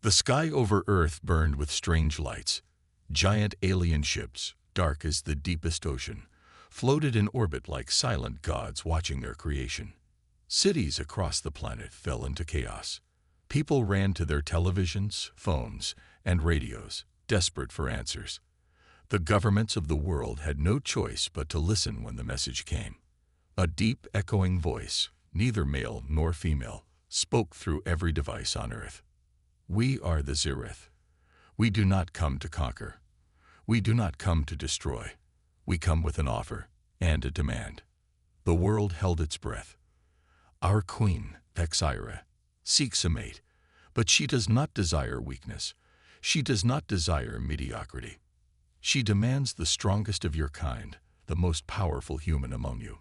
The sky over Earth burned with strange lights. Giant alien ships, dark as the deepest ocean, floated in orbit like silent gods watching their creation. Cities across the planet fell into chaos. People ran to their televisions, phones, and radios, desperate for answers. The governments of the world had no choice but to listen when the message came. A deep, echoing voice, neither male nor female, spoke through every device on Earth. We are the Zirith. We do not come to conquer. We do not come to destroy. We come with an offer and a demand. The world held its breath. Our queen, Exira, seeks a mate, but she does not desire weakness. She does not desire mediocrity. She demands the strongest of your kind, the most powerful human among you.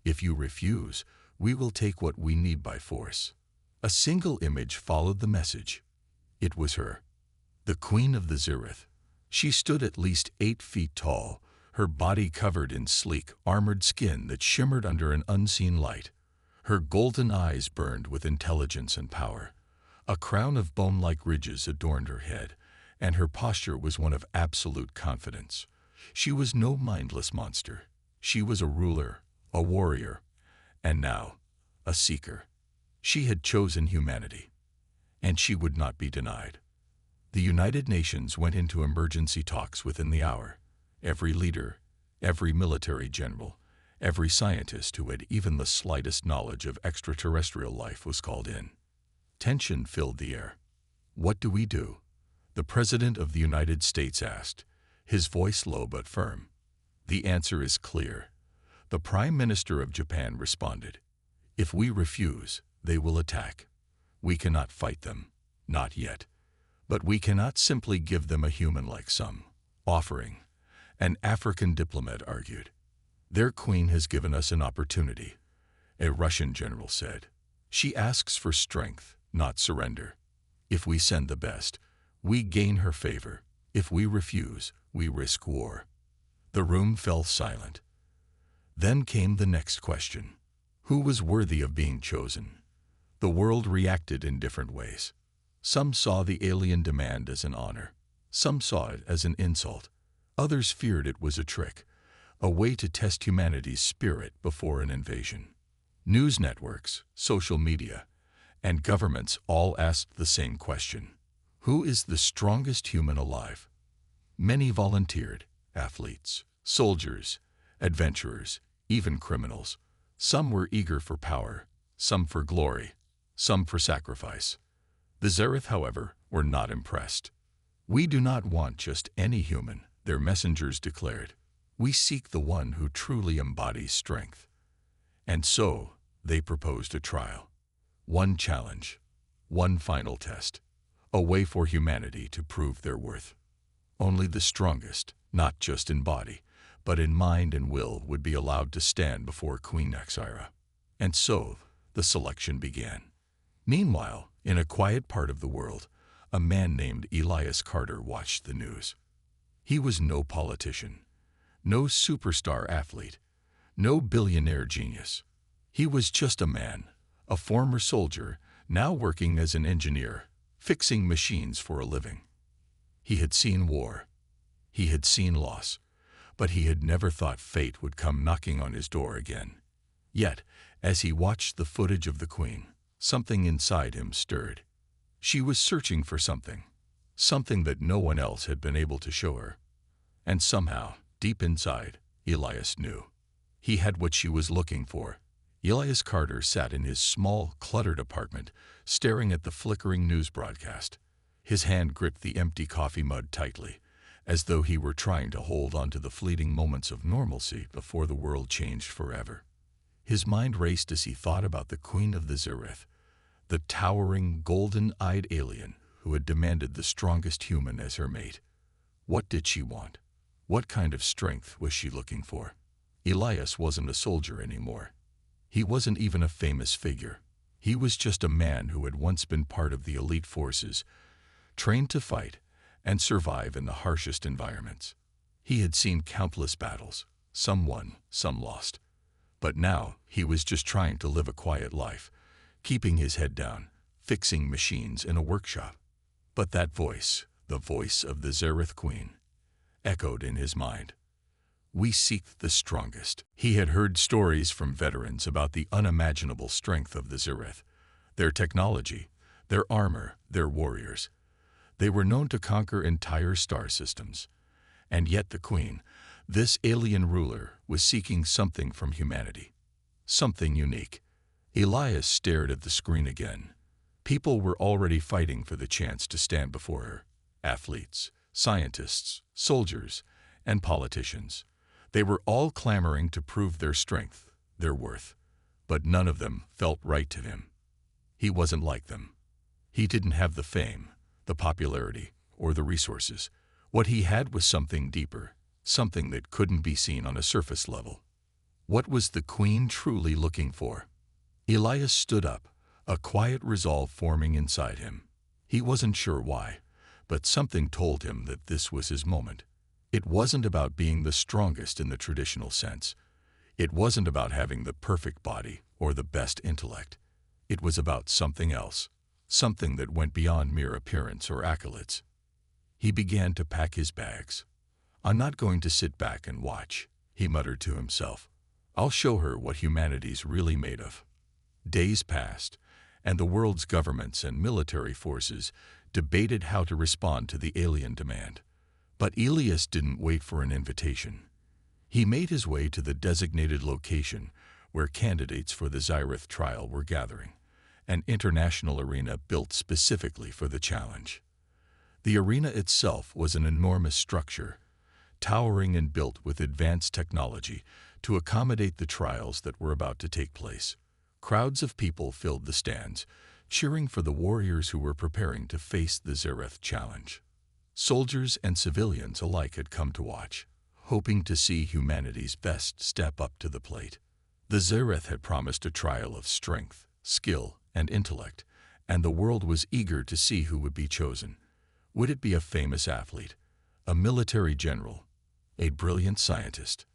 If you refuse, we will take what we need by force. A single image followed the message. It was her, the queen of the Zirith. She stood at least 8 feet tall, her body covered in sleek, armored skin that shimmered under an unseen light. Her golden eyes burned with intelligence and power. A crown of bone-like ridges adorned her head, and her posture was one of absolute confidence. She was no mindless monster. She was a ruler, a warrior, and now, a seeker. She had chosen humanity, and she would not be denied. The United Nations went into emergency talks within the hour. Every leader, every military general, every scientist who had even the slightest knowledge of extraterrestrial life was called in. Tension filled the air. What do we do? The President of the United States asked, his voice low but firm. The answer is clear. The Prime Minister of Japan responded, if we refuse, they will attack. We cannot fight them, not yet. But we cannot simply give them a human like some offering, an African diplomat argued. Their queen has given us an opportunity, a Russian general said. She asks for strength, not surrender. If we send the best, we gain her favor. If we refuse, we risk war. The room fell silent. Then came the next question. Who was worthy of being chosen? The world reacted in different ways. Some saw the alien demand as an honor. Some saw it as an insult. Others feared it was a trick, a way to test humanity's spirit before an invasion. News networks, social media, and governments all asked the same question. Who is the strongest human alive? Many volunteered, athletes, soldiers, adventurers, even criminals. Some were eager for power, some for glory, some for sacrifice. The Zereth, however, were not impressed. We do not want just any human, their messengers declared. We seek the one who truly embodies strength. And so, they proposed a trial. One challenge, one final test, a way for humanity to prove their worth. Only the strongest, not just in body, but in mind and will, would be allowed to stand before Queen Exira. And so, the selection began. Meanwhile, in a quiet part of the world, a man named Elias Carter watched the news. He was no politician, no superstar athlete, no billionaire genius. He was just a man, a former soldier, now working as an engineer, fixing machines for a living. He had seen war. He had seen loss. But he had never thought fate would come knocking on his door again. Yet, as he watched the footage of the Queen, something inside him stirred. She was searching for something that no one else had been able to show her. And somehow, deep inside, Elias knew. He had what she was looking for. Elias Carter sat in his small, cluttered apartment, staring at the flickering news broadcast. His hand gripped the empty coffee mug tightly, as though he were trying to hold on to the fleeting moments of normalcy before the world changed forever. His mind raced as he thought about the Queen of the Zereth, the towering, golden-eyed alien who had demanded the strongest human as her mate. What did she want? What kind of strength was she looking for? Elias wasn't a soldier anymore. He wasn't even a famous figure. He was just a man who had once been part of the elite forces, trained to fight and survive in the harshest environments. He had seen countless battles, some won, some lost. But now he was just trying to live a quiet life, keeping his head down, fixing machines in a workshop. But that voice, the voice of the Zereth Queen, echoed in his mind. We seek the strongest. He had heard stories from veterans about the unimaginable strength of the Zereth, their technology, their armor, their warriors. They were known to conquer entire star systems. And yet the Queen, this alien ruler, was seeking something from humanity. Something unique. Elias stared at the screen again. People were already fighting for the chance to stand before her. Athletes, scientists, soldiers, and politicians. They were all clamoring to prove their strength, their worth. But none of them felt right to him. He wasn't like them. He didn't have the fame, the popularity, or the resources. What he had was something deeper, something that couldn't be seen on a surface level. What was the Queen truly looking for? Elias stood up, a quiet resolve forming inside him. He wasn't sure why, but something told him that this was his moment. It wasn't about being the strongest in the traditional sense. It wasn't about having the perfect body or the best intellect. It was about something else, something that went beyond mere appearance or accolades. He began to pack his bags. I'm not going to sit back and watch, he muttered to himself. I'll show her what humanity's really made of. Days passed, and the world's governments and military forces debated how to respond to the alien demand. But Elias didn't wait for an invitation. He made his way to the designated location where candidates for the Zereth trial were gathering, an international arena built specifically for the challenge. The arena itself was an enormous structure, towering and built with advanced technology to accommodate the trials that were about to take place. Crowds of people filled the stands, cheering for the warriors who were preparing to face the Zereth challenge. Soldiers and civilians alike had come to watch, hoping to see humanity's best step up to the plate. The Zereth had promised a trial of strength, skill, and intellect, and the world was eager to see who would be chosen. Would it be a famous athlete, a military general, a brilliant scientist?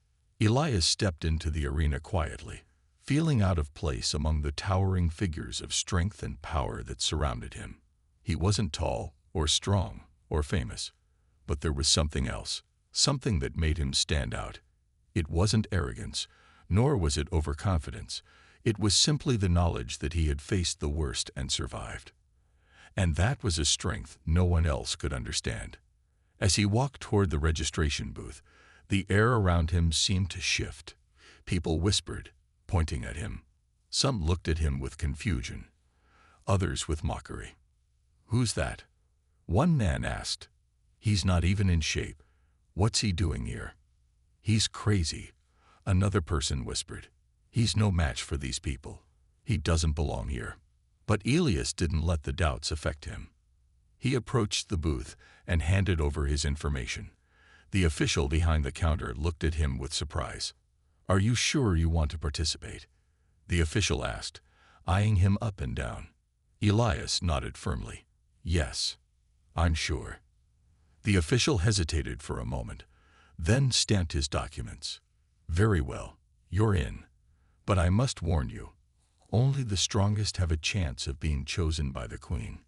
Elias stepped into the arena quietly, feeling out of place among the towering figures of strength and power that surrounded him. He wasn't tall or strong or famous, but there was something else, something that made him stand out. It wasn't arrogance, nor was it overconfidence. It was simply the knowledge that he had faced the worst and survived. And that was a strength no one else could understand. As he walked toward the registration booth, the air around him seemed to shift. People whispered, pointing at him. Some looked at him with confusion, others with mockery. Who's that? One man asked. He's not even in shape. What's he doing here? He's crazy, another person whispered. He's no match for these people. He doesn't belong here. But Elias didn't let the doubts affect him. He approached the booth and handed over his information. The official behind the counter looked at him with surprise. Are you sure you want to participate? The official asked, eyeing him up and down. Elias nodded firmly. Yes, I'm sure. The official hesitated for a moment, then stamped his documents. Very well, you're in. But I must warn you, only the strongest have a chance of being chosen by the Queen.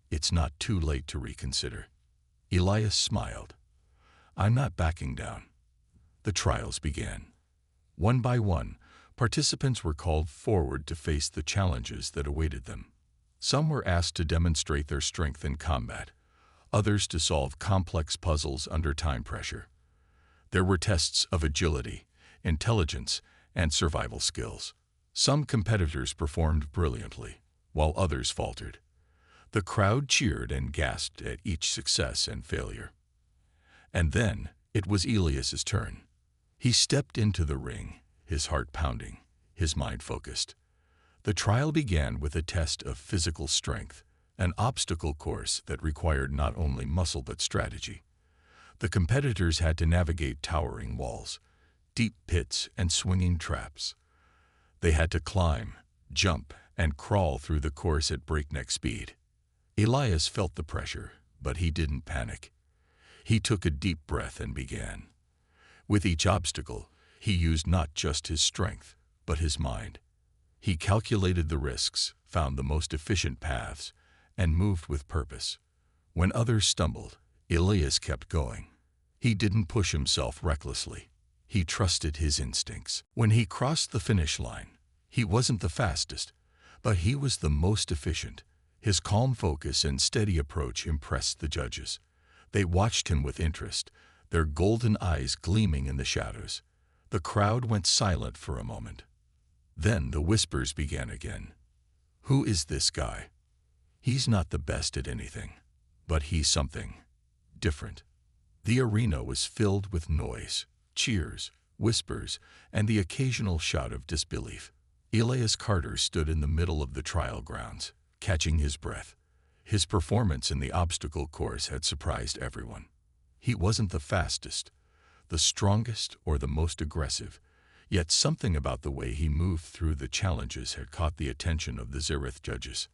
It's not too late to reconsider. Elias smiled. I'm not backing down. The trials began. One by one, participants were called forward to face the challenges that awaited them. Some were asked to demonstrate their strength in combat, others to solve complex puzzles under time pressure. There were tests of agility, intelligence, and survival skills. Some competitors performed brilliantly, while others faltered. The crowd cheered and gasped at each success and failure. And then it was Elias's turn. He stepped into the ring, his heart pounding, his mind focused. The trial began with a test of physical strength, an obstacle course that required not only muscle but strategy. The competitors had to navigate towering walls, deep pits, and swinging traps. They had to climb, jump, and crawl through the course at breakneck speed. Elias felt the pressure, but he didn't panic. He took a deep breath and began. With each obstacle, he used not just his strength, but his mind. He calculated the risks, found the most efficient paths, and moved with purpose. When others stumbled, Elias kept going. He didn't push himself recklessly. He trusted his instincts. When he crossed the finish line, he wasn't the fastest, but he was the most efficient. His calm focus and steady approach impressed the judges. They watched him with interest, their golden eyes gleaming in the shadows. The crowd went silent for a moment. Then the whispers began again. Who is this guy? He's not the best at anything, but he's something different. The arena was filled with noise, cheers, whispers, and the occasional shout of disbelief. Elias Carter stood in the middle of the trial grounds, catching his breath. His performance in the obstacle course had surprised everyone. He wasn't the fastest, the strongest, or the most aggressive, yet something about the way he moved through the challenges had caught the attention of the Zereth judges.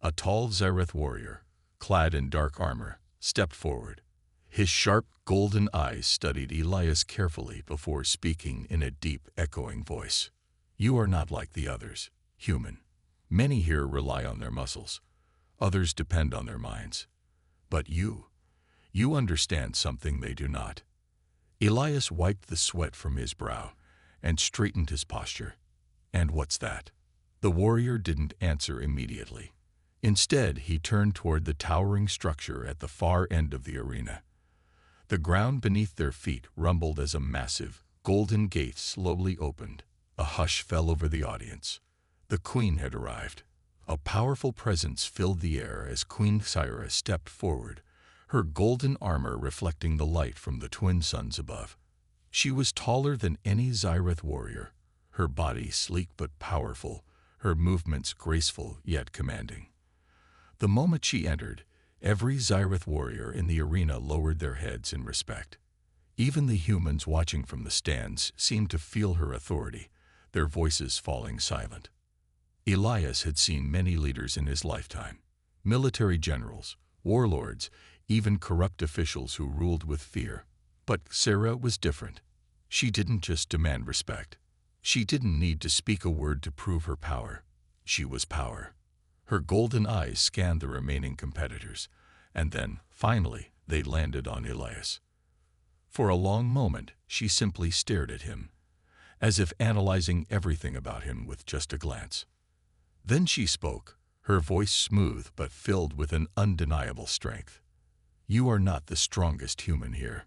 A tall Zereth warrior, clad in dark armor, stepped forward. His sharp, golden eyes studied Elias carefully before speaking in a deep, echoing voice. You are not like the others, human. Many here rely on their muscles. Others depend on their minds. But you understand something they do not. Elias wiped the sweat from his brow and straightened his posture. And what's that? The warrior didn't answer immediately. Instead, he turned toward the towering structure at the far end of the arena. The ground beneath their feet rumbled as a massive, golden gate slowly opened. A hush fell over the audience. The queen had arrived. A powerful presence filled the air as Queen Syra stepped forward, her golden armor reflecting the light from the twin suns above. She was taller than any Zyreth warrior, her body sleek but powerful, her movements graceful yet commanding. The moment she entered, every Zyreth warrior in the arena lowered their heads in respect. Even the humans watching from the stands seemed to feel her authority, their voices falling silent. Elias had seen many leaders in his lifetime, military generals, warlords, even corrupt officials who ruled with fear. But Sarah was different. She didn't just demand respect. She didn't need to speak a word to prove her power. She was power. Her golden eyes scanned the remaining competitors, and then, finally, they landed on Elias. For a long moment, she simply stared at him, as if analyzing everything about him with just a glance. Then she spoke, her voice smooth but filled with an undeniable strength. You are not the strongest human here.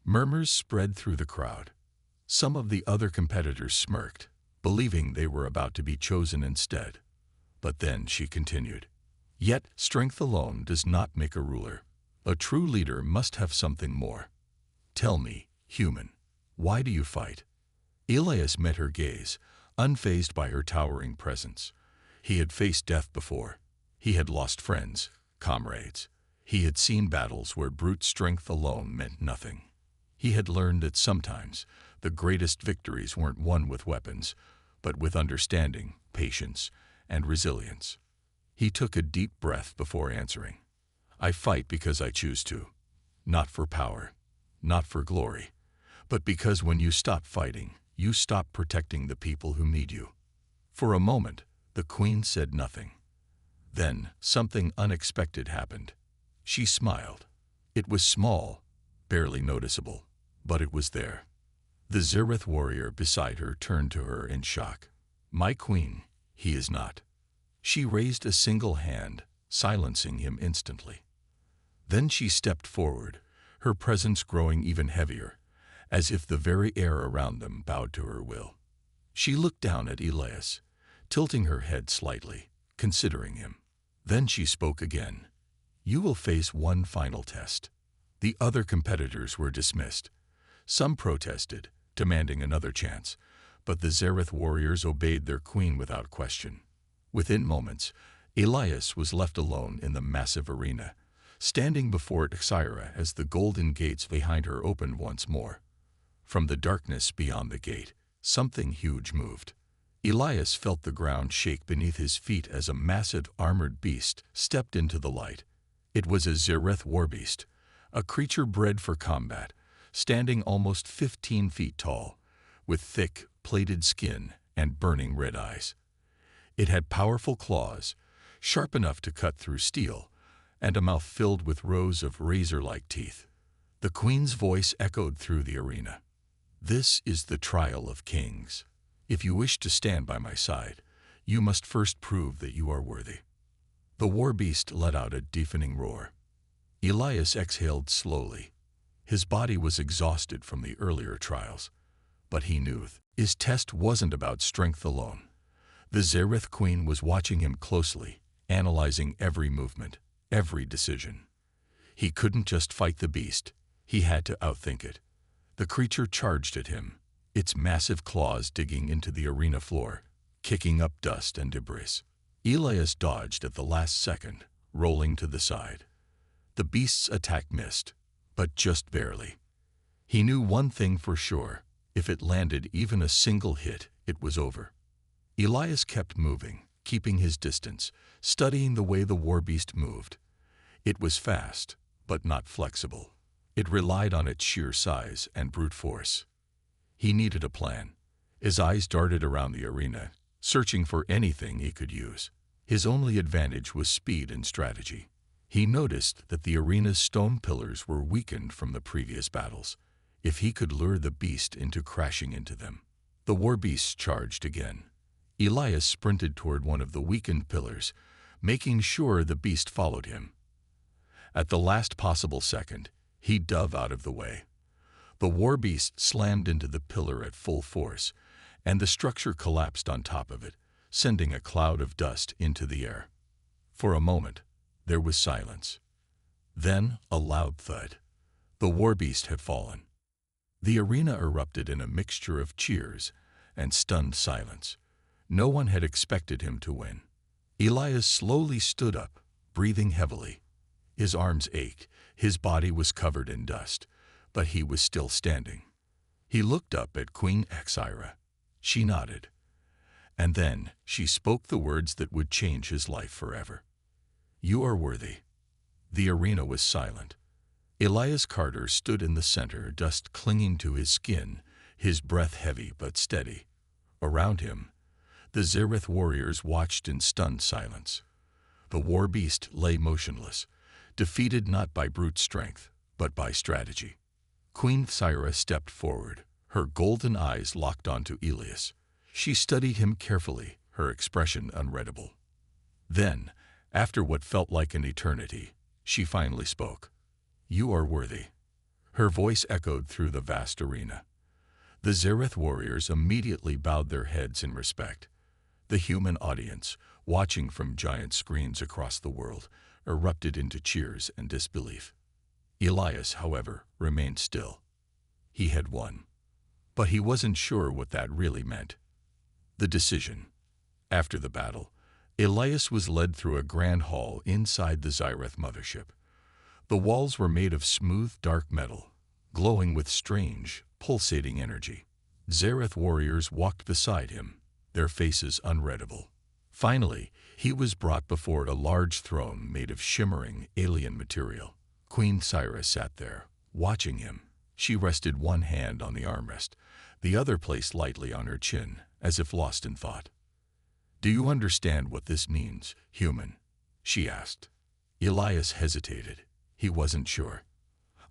Murmurs spread through the crowd. Some of the other competitors smirked, believing they were about to be chosen instead. But then she continued, Yet strength alone does not make a ruler. A true leader must have something more. Tell me, human, why do you fight? Elias met her gaze, unfazed by her towering presence. He had faced death before. He had lost friends, comrades. He had seen battles where brute strength alone meant nothing. He had learned that sometimes the greatest victories weren't won with weapons, but with understanding, patience, and resilience. He took a deep breath before answering. I fight because I choose to. Not for power, not for glory, but because when you stop fighting, you stop protecting the people who need you. For a moment, the queen said nothing. Then something unexpected happened. She smiled. It was small, barely noticeable, but it was there. The Zereth warrior beside her turned to her in shock. My queen, he is not. She raised a single hand, silencing him instantly. Then she stepped forward, her presence growing even heavier, as if the very air around them bowed to her will. She looked down at Elias, tilting her head slightly, considering him. Then she spoke again. You will face one final test. The other competitors were dismissed. Some protested, demanding another chance, but the Zereth warriors obeyed their queen without question. Within moments, Elias was left alone in the massive arena, standing before Syra as the golden gates behind her opened once more. From the darkness beyond the gate, something huge moved. Elias felt the ground shake beneath his feet as a massive armored beast stepped into the light. It was a Zereth warbeast, a creature bred for combat, standing almost 15 feet tall, with thick, plated skin and burning red eyes. It had powerful claws, sharp enough to cut through steel, and a mouth filled with rows of razor-like teeth. The queen's voice echoed through the arena. "This is the trial of kings. If you wish to stand by my side, you must first prove that you are worthy." The war beast let out a deafening roar. Elias exhaled slowly. His body was exhausted from the earlier trials, but he knew his test wasn't about strength alone. The Zereth queen was watching him closely, analyzing every movement, every decision. He couldn't just fight the beast, he had to outthink it. The creature charged at him, its massive claws digging into the arena floor, kicking up dust and debris. Elias dodged at the last second, rolling to the side. The beast's attack missed, but just barely. He knew one thing for sure: if it landed even a single hit, it was over. Elias kept moving, keeping his distance, studying the way the war beast moved. It was fast, but not flexible. It relied on its sheer size and brute force. He needed a plan. His eyes darted around the arena, searching for anything he could use. His only advantage was speed and strategy. He noticed that the arena's stone pillars were weakened from the previous battles. If he could lure the beast into crashing into them. The war beast charged again. Elias sprinted toward one of the weakened pillars, making sure the beast followed him. At the last possible second, he dove out of the way. The war beast slammed into the pillar at full force, and the structure collapsed on top of it, sending a cloud of dust into the air. For a moment, there was silence. Then a loud thud. The war beast had fallen. The arena erupted in a mixture of cheers and stunned silence. No one had expected him to win. Elias slowly stood up, breathing heavily. His arms ached, his body was covered in dust, but he was still standing. He looked up at Queen Exira. She nodded. And then she spoke the words that would change his life forever. "You are worthy." The arena was silent. Elias Carter stood in the center, dust clinging to his skin, his breath heavy but steady. Around him, the Zereth warriors watched in stunned silence. The war beast lay motionless, defeated not by brute strength, but by strategy. Queen Thyra stepped forward, her golden eyes locked onto Elias. She studied him carefully, her expression unreadable. Then, after what felt like an eternity, she finally spoke. "You are worthy." Her voice echoed through the vast arena. The Zereth warriors immediately bowed their heads in respect. The human audience, watching from giant screens across the world, erupted into cheers and disbelief. Elias, however, remained still. He had won. But he wasn't sure what that really meant. The decision. After the battle, Elias was led through a grand hall inside the Zereth mothership. The walls were made of smooth, dark metal, glowing with strange, pulsating energy. Zereth warriors walked beside him, their faces unreadable. Finally, he was brought before a large throne made of shimmering, alien material. Queen Thyra sat there, watching him. She rested one hand on the armrest, the other placed lightly on her chin, as if lost in thought. "Do you understand what this means, human?" she asked. Elias hesitated. He wasn't sure.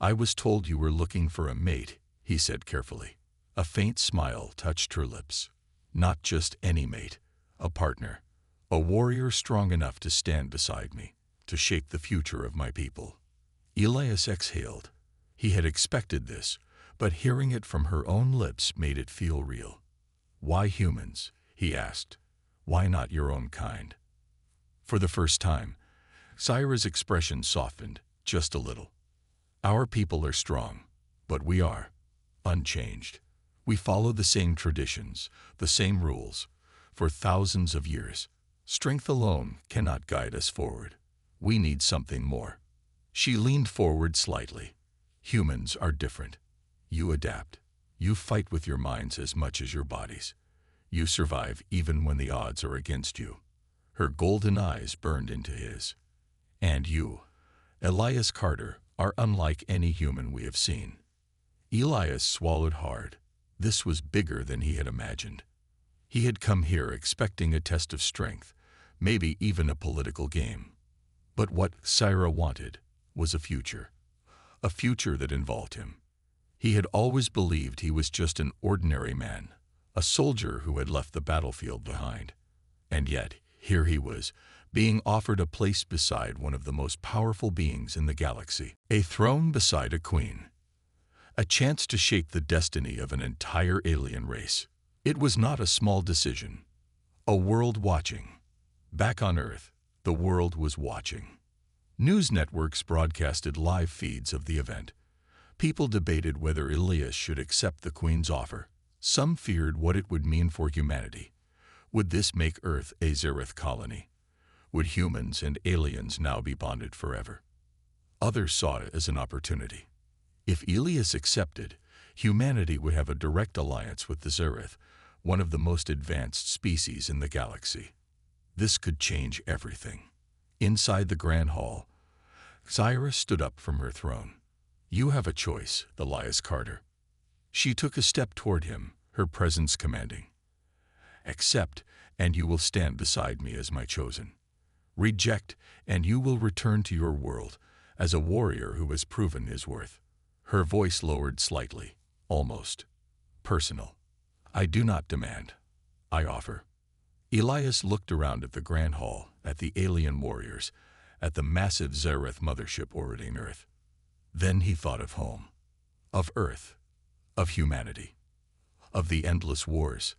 "I was told you were looking for a mate," he said carefully. A faint smile touched her lips. "Not just any mate, a partner, a warrior strong enough to stand beside me, to shape the future of my people." Elias exhaled. He had expected this, but hearing it from her own lips made it feel real. "Why humans?" he asked. "Why not your own kind?" For the first time, Thyra's expression softened, just a little. "Our people are strong, but we are unchanged. We follow the same traditions, the same rules, for thousands of years. Strength alone cannot guide us forward. We need something more." She leaned forward slightly. "Humans are different. You adapt. You fight with your minds as much as your bodies. You survive even when the odds are against you." Her golden eyes burned into his. "And you, Elias Carter, are unlike any human we have seen." Elias swallowed hard. This was bigger than he had imagined. He had come here expecting a test of strength, maybe even a political game. But what Syra wanted was a future that involved him. He had always believed he was just an ordinary man, a soldier who had left the battlefield behind. And yet, here he was, being offered a place beside one of the most powerful beings in the galaxy, a throne beside a queen, a chance to shape the destiny of an entire alien race. It was not a small decision. A world watching. Back on Earth, the world was watching. News networks broadcasted live feeds of the event. People debated whether Elias should accept the Queen's offer. Some feared what it would mean for humanity. Would this make Earth a Zereth colony? Would humans and aliens now be bonded forever? Others saw it as an opportunity. If Elias accepted, humanity would have a direct alliance with the Zereth, one of the most advanced species in the galaxy. This could change everything. Inside the Grand Hall, Syra stood up from her throne. "You have a choice, Elias Carter." She took a step toward him, her presence commanding. "Accept, and you will stand beside me as my chosen. Reject, and you will return to your world as a warrior who has proven his worth." Her voice lowered slightly, almost personal. "I do not demand. I offer." Elias looked around at the Grand Hall, at the alien warriors, at the massive Zereth mothership orbiting Earth. Then he thought of home, of Earth, of humanity, of the endless wars,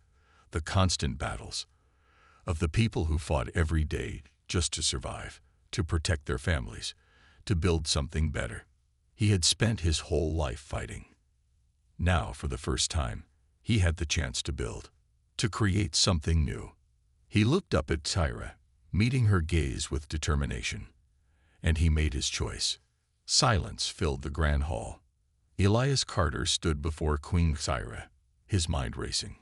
the constant battles, of the people who fought every day just to survive, to protect their families, to build something better. He had spent his whole life fighting. Now, for the first time, he had the chance to build, to create something new. He looked up at Syra, meeting her gaze with determination. And he made his choice. Silence filled the Grand Hall. Elias Carter stood before Queen Syra, his mind racing.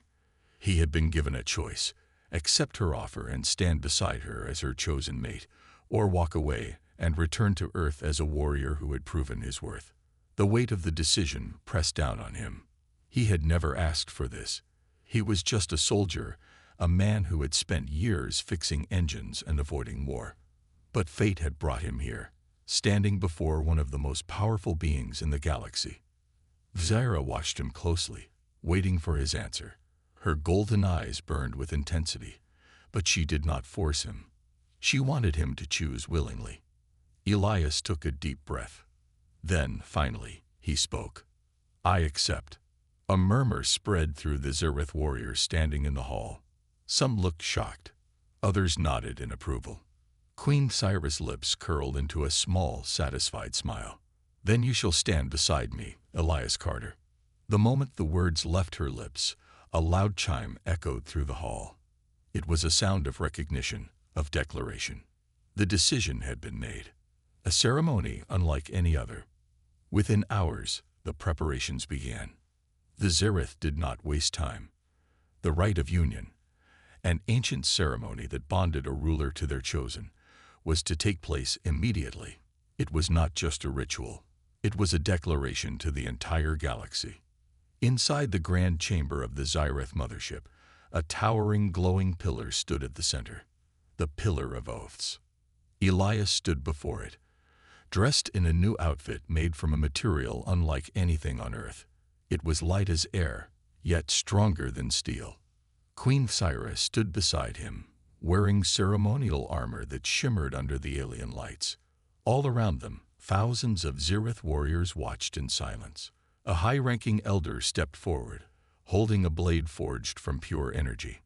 He had been given a choice: accept her offer and stand beside her as her chosen mate, or walk away and return to Earth as a warrior who had proven his worth. The weight of the decision pressed down on him. He had never asked for this. He was just a soldier, a man who had spent years fixing engines and avoiding war. But fate had brought him here, standing before one of the most powerful beings in the galaxy. Syra watched him closely, waiting for his answer. Her golden eyes burned with intensity, but she did not force him. She wanted him to choose willingly. Elias took a deep breath. Then, finally, he spoke. "I accept." A murmur spread through the Zereth warriors standing in the hall. Some looked shocked. Others nodded in approval. Queen Syra's lips curled into a small, satisfied smile. "Then you shall stand beside me, Elias Carter." The moment the words left her lips, a loud chime echoed through the hall. It was a sound of recognition, of declaration. The decision had been made. A ceremony unlike any other. Within hours, the preparations began. The Zereth did not waste time. The rite of union, an ancient ceremony that bonded a ruler to their chosen, was to take place immediately. It was not just a ritual. It was a declaration to the entire galaxy. Inside the grand chamber of the Zereth mothership, a towering, glowing pillar stood at the center. The Pillar of Oaths. Elias stood before it, dressed in a new outfit made from a material unlike anything on Earth. It was light as air, yet stronger than steel. Queen Syra stood beside him, wearing ceremonial armor that shimmered under the alien lights. All around them, thousands of Zereth warriors watched in silence. A high-ranking elder stepped forward, holding a blade forged from pure energy.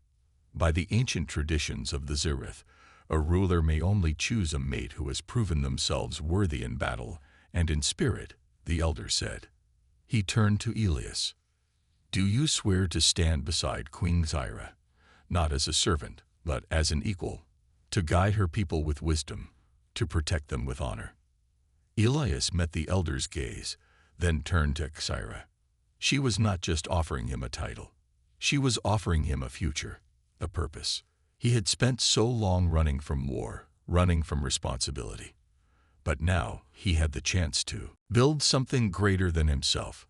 By the ancient traditions of the Zereth, a ruler may only choose a mate who has proven themselves worthy in battle and in spirit, the elder said. He turned to Elias. "Do you swear to stand beside Queen Syra, not as a servant, but as an equal, to guide her people with wisdom, to protect them with honor?" Elias met the elder's gaze, then turned to Syra. She was not just offering him a title. She was offering him a future, a purpose. He had spent so long running from war, running from responsibility. But now he had the chance to build something greater than himself.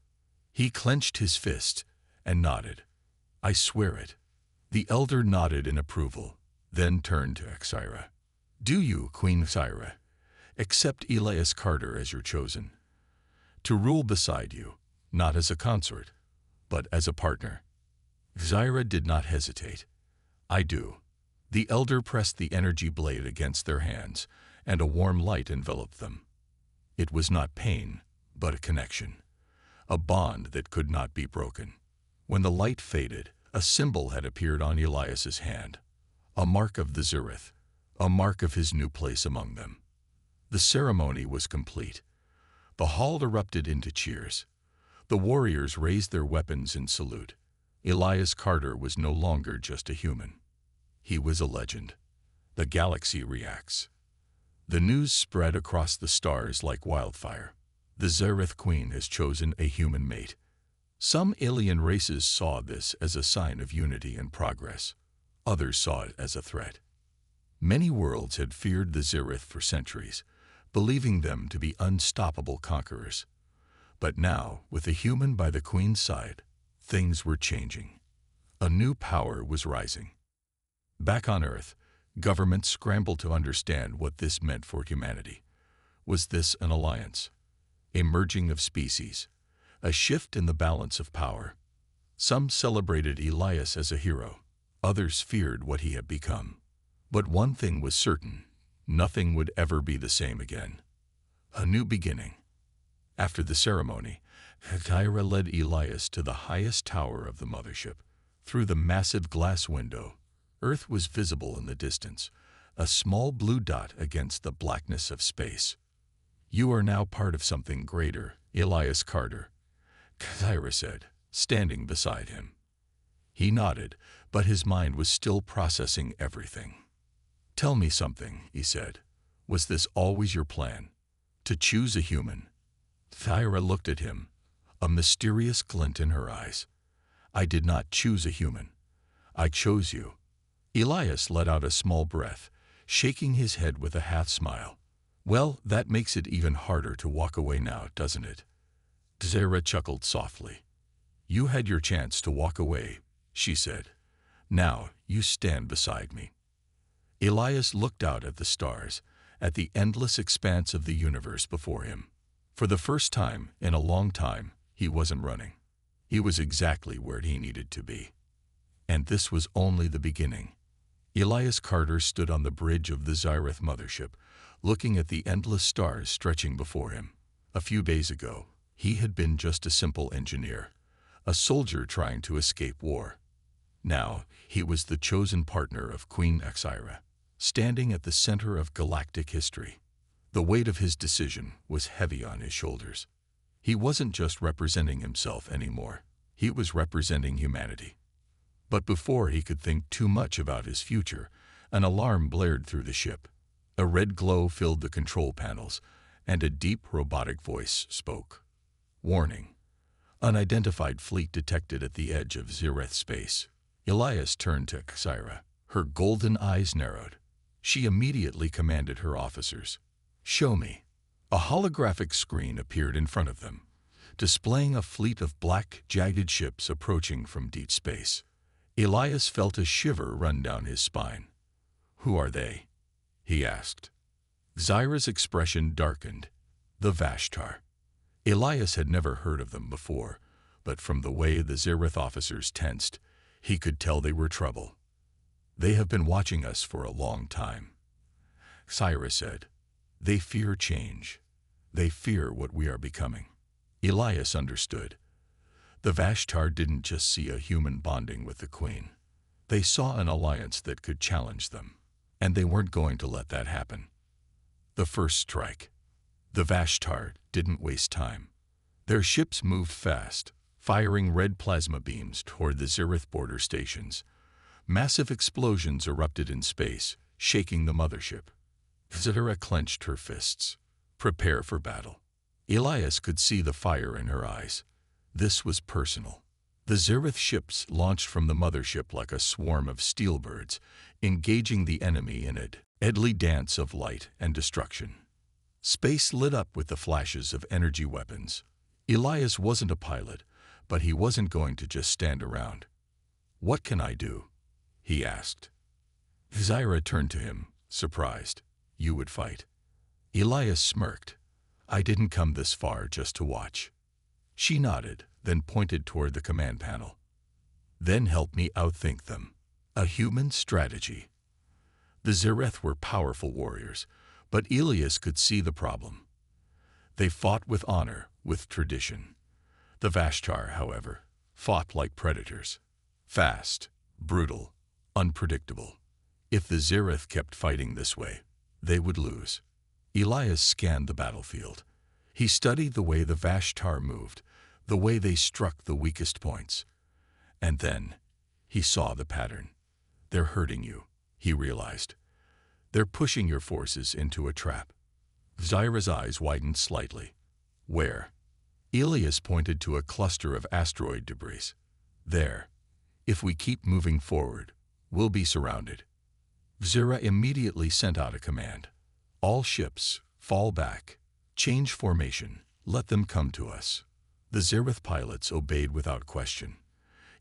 He clenched his fist and nodded. "I swear it." The elder nodded in approval, then turned to Syra. "Do you, Queen Syra, Accept Elias Carter as your chosen. To rule beside you, not as a consort, but as a partner. Zyra did not hesitate. I do. The elder pressed the energy blade against their hands, and a warm light enveloped them. It was not pain, but a connection. A bond that could not be broken. When the light faded, a symbol had appeared on Elias's hand. A mark of the Zereth, a mark of his new place among them. The ceremony was complete. The hall erupted into cheers. The warriors raised their weapons in salute. Elias Carter was no longer just a human. He was a legend. The galaxy reacts. The news spread across the stars like wildfire. The Zereth Queen has chosen a human mate. Some alien races saw this as a sign of unity and progress. Others saw it as a threat. Many worlds had feared the Zereth for centuries, believing them to be unstoppable conquerors. But now, with a human by the Queen's side, things were changing. A new power was rising. Back on Earth, governments scrambled to understand what this meant for humanity. Was this an alliance? A merging of species? A shift in the balance of power? Some celebrated Elias as a hero. Others feared what he had become. But one thing was certain. Nothing would ever be the same again. A new beginning. After the ceremony, Zyra led Elias to the highest tower of the mothership. Through the massive glass window, Earth was visible in the distance, a small blue dot against the blackness of space. You are now part of something greater, Elias Carter, Zyra said, standing beside him. He nodded, but his mind was still processing everything. Tell me something, he said. Was this always your plan? To choose a human? Zyra looked at him, a mysterious glint in her eyes. I did not choose a human. I chose you. Elias let out a small breath, shaking his head with a half-smile. Well, that makes it even harder to walk away now, doesn't it? Zyra chuckled softly. You had your chance to walk away, she said. Now you stand beside me. Elias looked out at the stars, at the endless expanse of the universe before him. For the first time in a long time, he wasn't running. He was exactly where he needed to be. And this was only the beginning. Elias Carter stood on the bridge of the Zereth mothership, looking at the endless stars stretching before him. A few days ago, he had been just a simple engineer, a soldier trying to escape war. Now, he was the chosen partner of Queen Zyra, standing at the center of galactic history. The weight of his decision was heavy on his shoulders. He wasn't just representing himself anymore. He was representing humanity. But before he could think too much about his future, an alarm blared through the ship. A red glow filled the control panels, and a deep robotic voice spoke. Warning. Unidentified fleet detected at the edge of Zereth space. Elias turned to Zyra. Her golden eyes narrowed. She immediately commanded her officers. Show me. A holographic screen appeared in front of them, displaying a fleet of black, jagged ships approaching from deep space. Elias felt a shiver run down his spine. Who are they? He asked. Zyra's expression darkened. The Vashtar. Elias had never heard of them before, but from the way the Zereth officers tensed, he could tell they were trouble. They have been watching us for a long time. Zyra said. They fear change. They fear what we are becoming. Elias understood. The Vashtar didn't just see a human bonding with the Queen. They saw an alliance that could challenge them, and they weren't going to let that happen. The first strike. The Vashtar didn't waste time. Their ships moved fast, firing red plasma beams toward the Zereth border stations. Massive explosions erupted in space, shaking the mothership. Zyra clenched her fists. Prepare for battle. Elias could see the fire in her eyes. This was personal. The Zereth ships launched from the mothership like a swarm of steel birds, engaging the enemy in a deadly dance of light and destruction. Space lit up with the flashes of energy weapons. Elias wasn't a pilot, but he wasn't going to just stand around. What can I do? He asked. Zyra turned to him, surprised. You would fight. Elias smirked. I didn't come this far just to watch. She nodded, then pointed toward the command panel. Then help me outthink them. A human strategy. The Zereth were powerful warriors, but Elias could see the problem. They fought with honor, with tradition. The Vashtar, however, fought like predators. Fast, brutal, unpredictable. If the Zereth kept fighting this way, they would lose. Elias scanned the battlefield. He studied the way the Vashtar moved, the way they struck the weakest points. And then, he saw the pattern. They're hurting you, he realized. They're pushing your forces into a trap. Zyra's eyes widened slightly. Where? Elias pointed to a cluster of asteroid debris. There. If we keep moving forward, we'll be surrounded. Zyra immediately sent out a command. All ships, fall back. Change formation. Let them come to us. The Zereth pilots obeyed without question.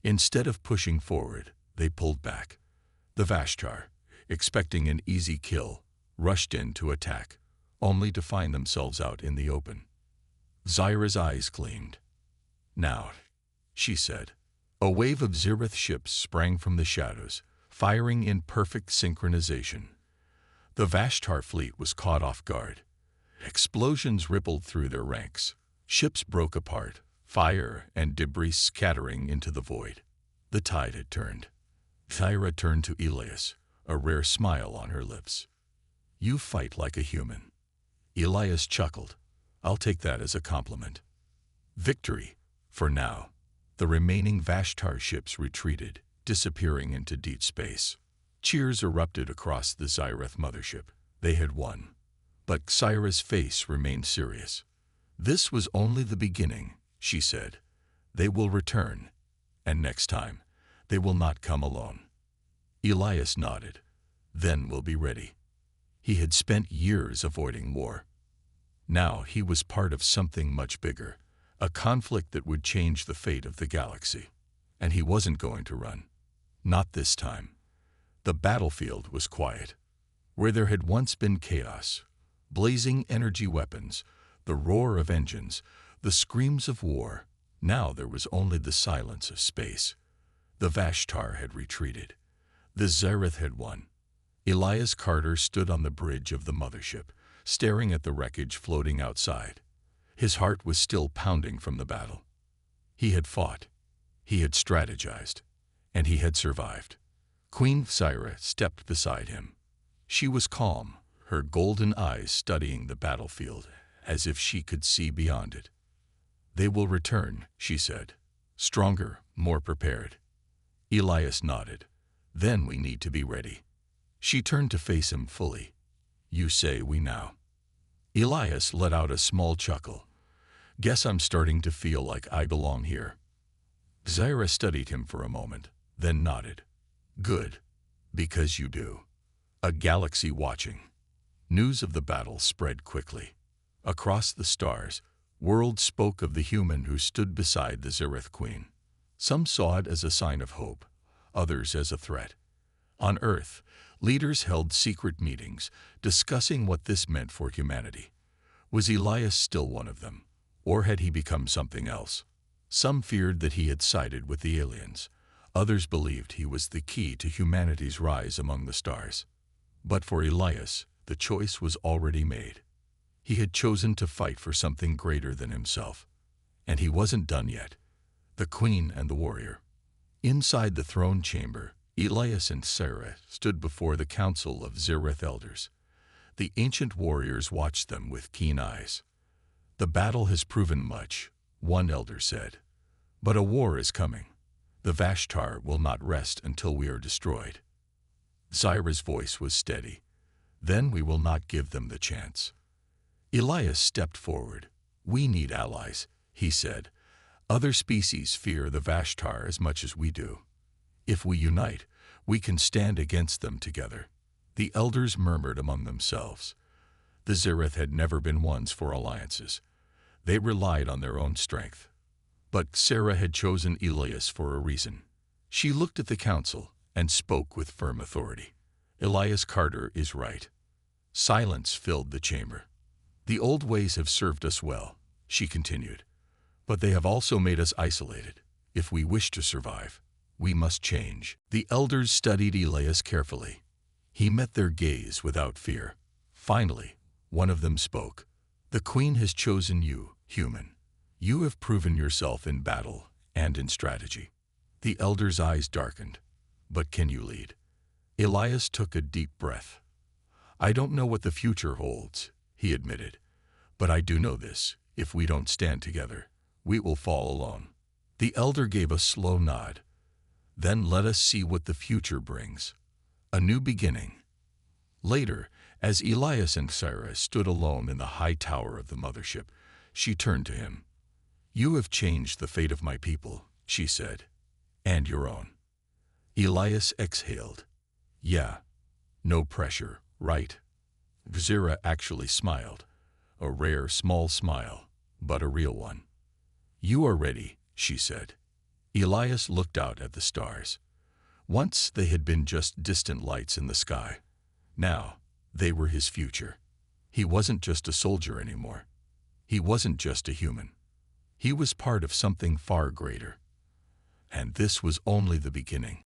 Instead of pushing forward, they pulled back. The Vashtar, expecting an easy kill, rushed in to attack, only to find themselves out in the open. Zyra's eyes gleamed. Now, she said. A wave of Zereth ships sprang from the shadows, firing in perfect synchronization. The Vashtar fleet was caught off guard. Explosions rippled through their ranks. Ships broke apart, fire and debris scattering into the void. The tide had turned. Zyra turned to Elias, a rare smile on her lips. You fight like a human. Elias chuckled. I'll take that as a compliment. Victory, for now. The remaining Vashtar ships retreated, disappearing into deep space. Cheers erupted across the Zyreth mothership. They had won. But Zyra's face remained serious. This was only the beginning, she said. They will return, and next time, they will not come alone. Elias nodded. Then we'll be ready. He had spent years avoiding war. Now he was part of something much bigger, a conflict that would change the fate of the galaxy. And he wasn't going to run. Not this time. The battlefield was quiet. Where there had once been chaos, blazing energy weapons, the roar of engines, the screams of war, now there was only the silence of space. The Vashtar had retreated. The Zereth had won. Elias Carter stood on the bridge of the mothership, staring at the wreckage floating outside. His heart was still pounding from the battle. He had fought. He had strategized. And he had survived. Queen Zyra stepped beside him. She was calm, her golden eyes studying the battlefield as if she could see beyond it. They will return, she said. Stronger, more prepared. Elias nodded. Then we need to be ready. She turned to face him fully. You say we now. Elias let out a small chuckle. Guess I'm starting to feel like I belong here. Zyra studied him for a moment, then nodded. Good. Because you do. A galaxy watching. News of the battle spread quickly. Across the stars, worlds spoke of the human who stood beside the Zereth Queen. Some saw it as a sign of hope, others as a threat. On Earth, leaders held secret meetings, discussing what this meant for humanity. Was Elias still one of them, or had he become something else? Some feared that he had sided with the aliens. Others believed he was the key to humanity's rise among the stars. But for Elias, the choice was already made. He had chosen to fight for something greater than himself. And he wasn't done yet. The Queen and the warrior. Inside the throne chamber, Elias and Sarah stood before the council of Zereth elders. The ancient warriors watched them with keen eyes. The battle has proven much, one elder said. But a war is coming. The Vashtar will not rest until we are destroyed. Zyra's voice was steady. Then we will not give them the chance. Elias stepped forward. We need allies, he said. Other species fear the Vashtar as much as we do. If we unite, we can stand against them together. The elders murmured among themselves. The Zereth had never been ones for alliances. They relied on their own strength. But Sarah had chosen Elias for a reason. She looked at the council and spoke with firm authority. Elias Carter is right. Silence filled the chamber. The old ways have served us well, she continued, but they have also made us isolated. If we wish to survive, we must change. The elders studied Elias carefully. He met their gaze without fear. Finally, one of them spoke. The Queen has chosen you, human. You have proven yourself in battle and in strategy. The elders' eyes darkened. But can you lead? Elias took a deep breath. I don't know what the future holds, he admitted, but I do know this. If we don't stand together, we will fall alone. The elder gave a slow nod. Then let us see what the future brings. A new beginning. Later, as Elias and Sarah stood alone in the high tower of the mothership, she turned to him. You have changed the fate of my people, she said, and your own. Elias exhaled. Yeah, no pressure, right? Zira actually smiled, a rare small smile, but a real one. You are ready, she said. Elias looked out at the stars. Once they had been just distant lights in the sky. Now, they were his future. He wasn't just a soldier anymore. He wasn't just a human. He was part of something far greater. And this was only the beginning.